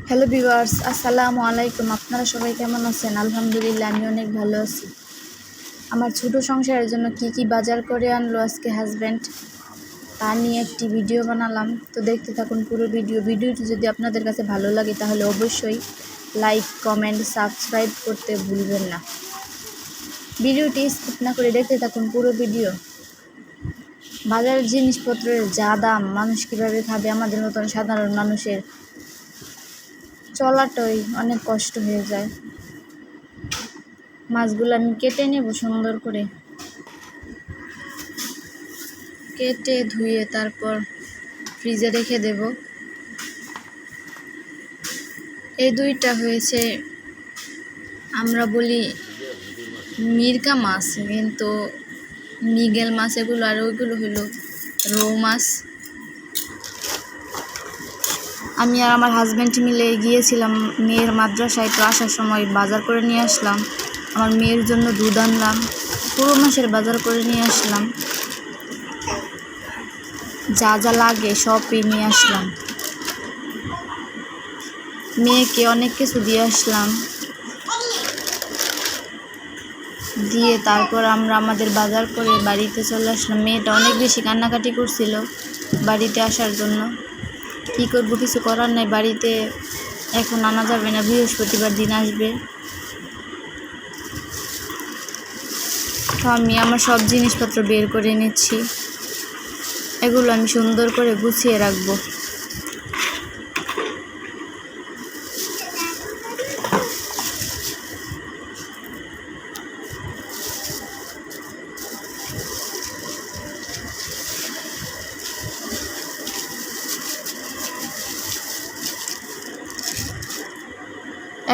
Hello viewers, আসসালামু আলাইকুম। আপনারা সবাই কেমন আছেন? আলহামদুলিল্লাহ, আমি অনেক ভালো আছি। আমার ছোট সংসারের জন্য কি কি বাজার করে আনলো আজকে হাজব্যান্ড, তা নিয়ে একটি ভিডিও বানালাম। তো দেখতে থাকুন পুরো ভিডিওটি যদি আপনাদের কাছে ভালো লাগে তাহলে অবশ্যই লাইক, কমেন্ট, সাবস্ক্রাইব করতে ভুলবেন না। ভিডিওটি স্কিপ না করে দেখতে থাকুন পুরো ভিডিও। বাজারের জিনিসপত্রের যা দাম, মানুষ কীভাবে খাবে? আমাদের মতন সাধারণ মানুষের চলাটাই অনেক কষ্ট হয়ে যায়। মাছগুলো আমি কেটে নেব সুন্দর করে, কেটে ধুয়ে তারপর ফ্রিজে রেখে দেব। এই দুইটা হয়েছে, আমরা বলি মিরকা মাছ, কিন্তু মৃগেল মাছ এগুলো, আর ওইগুলো হলো রৌ মাছ। আমি আর আমার হাজব্যান্ড মিলে গিয়েছিলাম মেয়ের মাদ্রাসায়, তো আসার সময় বাজার করে নিয়ে আসলাম। আমার মেয়ের জন্য দুধ আনলাম, পুরো মাসের বাজার করে নিয়ে আসলাম, যা যা লাগে সবই নিয়ে আসলাম। মেয়েকে অনেক কিছু দিয়ে আসলাম, দিয়ে তারপর আমরা আমাদের বাজার করে বাড়িতে চলে আসলাম। মেয়েটা অনেক বেশি কান্নাকাটি করছিল বাড়িতে আসার জন্য। কী করব, কিছু করার নাই, বাড়িতে এখন আনা যাবে না, বৃহস্পতিবার দিন আসবে। তো আমি আমার সব জিনিসপত্র বের করে নিচ্ছি, এগুলো আমি সুন্দর করে গুছিয়ে রাখবো।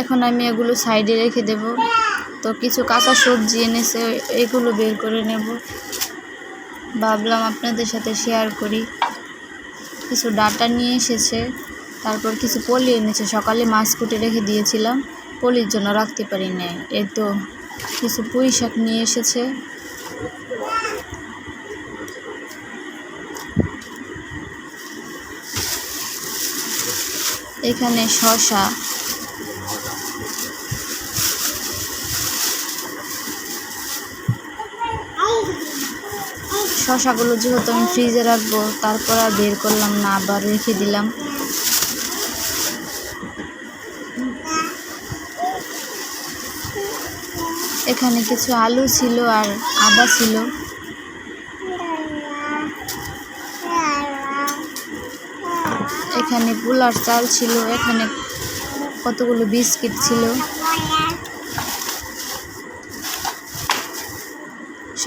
এখন আমি এগুলো সাইডে রেখে দেব। তো কিছু কাঁচা সবজি এনেছে, এগুলো বের করে নেব, ভাবলাম আপনাদের সাথে শেয়ার করি। কিছু ডাটা নিয়ে এসেছে, তারপর কিছু পলি এনেছে। সকালে মাছ কুটে রেখে দিয়েছিলাম, পলির জন্য রাখতে পারি নাই। এই তো কিছু পুঁই শাক নিয়ে এসেছে। এখানে শসা, শসাগুলো যেহেতু আমি ফ্রিজে রাখবো, তারপর আর বের করলাম না, আবার রেখে দিলাম। এখানে কিছু আলু ছিল আর আদা ছিল। এখানে পোলার চাল ছিল, এখানে কতগুলো বিস্কিট ছিল।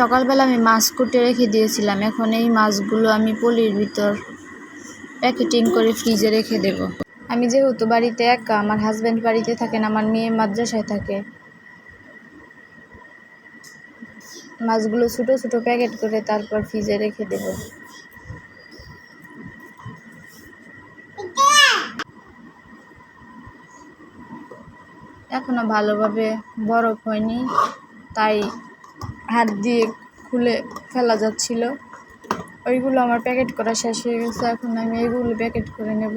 সকালবেলা আমি মাছ কুটে রেখে দিয়েছিলাম, এখন এই মাছগুলো আমি পলির ভিতর প্যাকেটিং করে ফ্রিজে রেখে দেব। আমি যেহেতু বাড়িতে একা, আমার হাজব্যান্ড বাড়িতে থাকেন, আমার মেয়ে মাদ্রাসায় থাকে, মাছগুলো ছোটো ছোটো প্যাকেট করে তারপর ফ্রিজে রেখে দেব। এখনো ভালোভাবে বরফ হয়নি, তাই হাত দিয়ে খুলে ফেলা যাচ্ছিল। ওইগুলো আমার প্যাকেট করা শেষ হয়ে গেছে, এখন আমি এগুলো প্যাকেট করে নেব।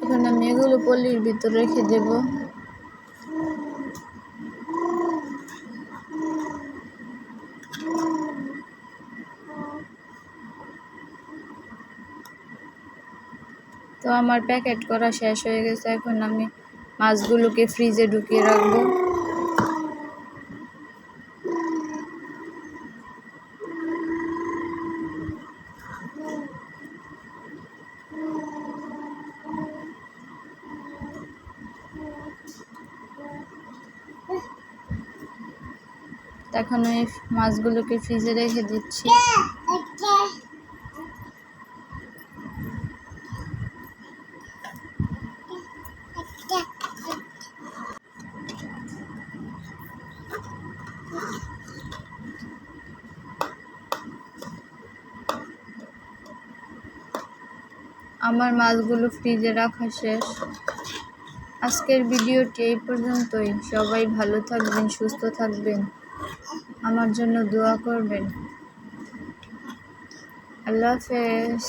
এখন আমি এগুলো পলির ভিতর রেখে দেব। তো আমার প্যাকেট করা শেষ হয়ে গেছে, এখন আমি মাছগুলোকে ফ্রিজে ঢুকিয়ে রাখবো। এখন আমি মাছগুলোকে ফ্রিজে রেখে দিচ্ছি। আমার মাছগুলো ফ্রিজে রাখা শেষ। আজকের ভিডিওটি এই পর্যন্তই। সবাই ভালো থাকবেন, সুস্থ থাকবেন, আমার জন্য দোয়া করবেন। আল্লাহ হাফেজ।